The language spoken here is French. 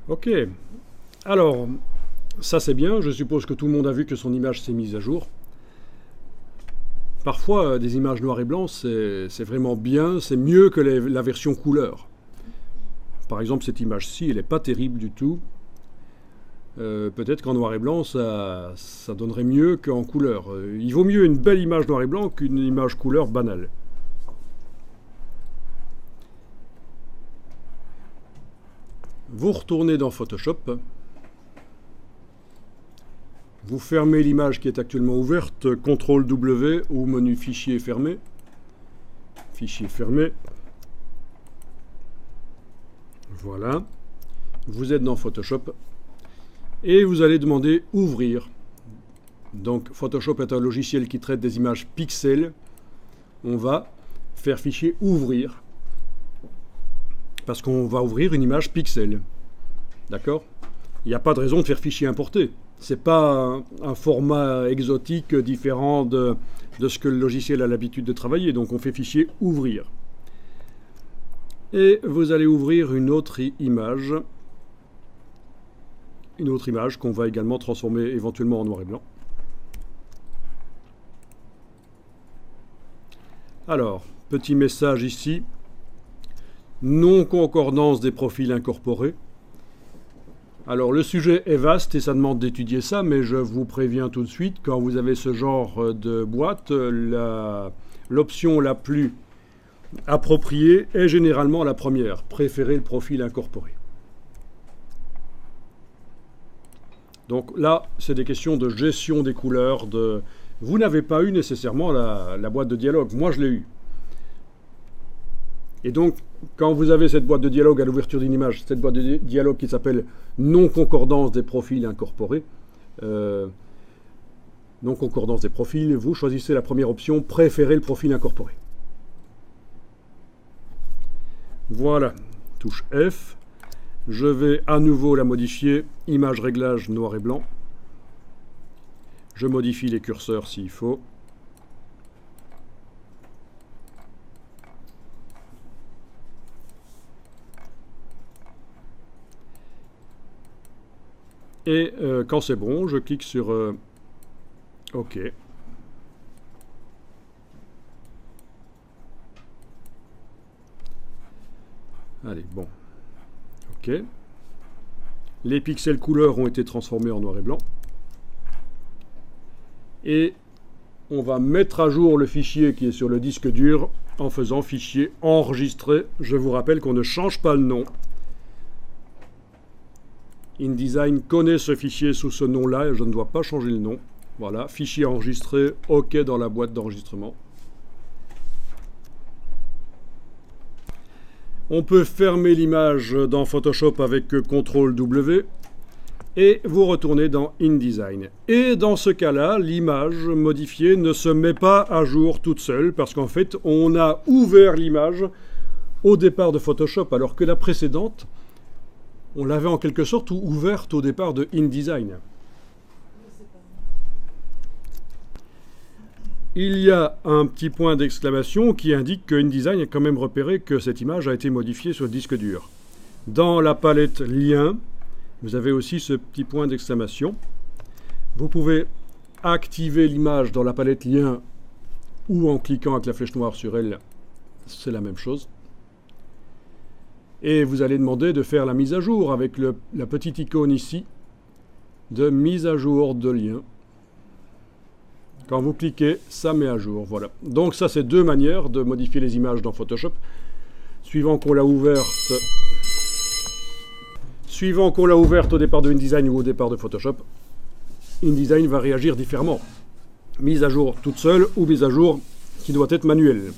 Ok, alors ça c'est bien, je suppose que tout le monde a vu que son image s'est mise à jour. Parfois des images noir et blanc c'est vraiment bien, c'est mieux que la version couleur. Par exemple cette image-ci elle n'est pas terrible du tout. Peut-être qu'en noir et blanc ça donnerait mieux qu'en couleur. Il vaut mieux une belle image noir et blanc qu'une image couleur banale. Vous retournez dans Photoshop, vous fermez l'image qui est actuellement ouverte, CTRL W ou menu fichier fermé. Fichier fermé. Voilà. Vous êtes dans Photoshop et vous allez demander ouvrir. Donc Photoshop est un logiciel qui traite des images pixels. On va faire fichier ouvrir. Parce qu'on va ouvrir une image pixel. D'accord? Il n'y a pas de raison de faire fichier importé. Ce n'est pas un format exotique différent de ce que le logiciel a l'habitude de travailler. Donc on fait fichier ouvrir. Et vous allez ouvrir une autre image. Une autre image qu'on va également transformer éventuellement en noir et blanc. Alors, petit message ici. Non-concordance des profils incorporés. Alors le sujet est vaste et ça demande d'étudier ça, mais je vous préviens tout de suite, quand vous avez ce genre de boîte, l'option la plus appropriée est généralement la première, préférer le profil incorporé. Donc là, c'est des questions de gestion des couleurs. Vous n'avez pas eu nécessairement la boîte de dialogue, moi je l'ai eu. Et donc, quand vous avez cette boîte de dialogue à l'ouverture d'une image, cette boîte de dialogue qui s'appelle non-concordance des profils incorporés, non-concordance des profils, vous choisissez la première option, préférer le profil incorporé. Voilà, touche F. Je vais à nouveau la modifier, image réglage noir et blanc. Je modifie les curseurs s'il faut. Et quand c'est bon, je clique sur OK. Allez, bon. OK. Les pixels couleurs ont été transformés en noir et blanc. Et on va mettre à jour le fichier qui est sur le disque dur en faisant fichier enregistré. Je vous rappelle qu'on ne change pas le nom. InDesign connaît ce fichier sous ce nom-là et je ne dois pas changer le nom. Voilà, fichier enregistré, OK dans la boîte d'enregistrement. On peut fermer l'image dans Photoshop avec CTRL W et vous retournez dans InDesign. Et dans ce cas-là, l'image modifiée ne se met pas à jour toute seule parce qu'en fait, on a ouvert l'image au départ de Photoshop alors que la précédente, on l'avait en quelque sorte ouverte au départ de InDesign. Il y a un petit point d'exclamation qui indique que InDesign a quand même repéré que cette image a été modifiée sur le disque dur. Dans la palette Liens, vous avez aussi ce petit point d'exclamation. Vous pouvez activer l'image dans la palette Liens ou en cliquant avec la flèche noire sur elle, c'est la même chose. Et vous allez demander de faire la mise à jour avec la petite icône ici de mise à jour de lien. Quand vous cliquez, ça met à jour. Voilà. Donc ça, c'est deux manières de modifier les images dans Photoshop. Suivant qu'on l'a ouverte au départ de InDesign ou au départ de Photoshop, InDesign va réagir différemment. Mise à jour toute seule ou mise à jour qui doit être manuelle.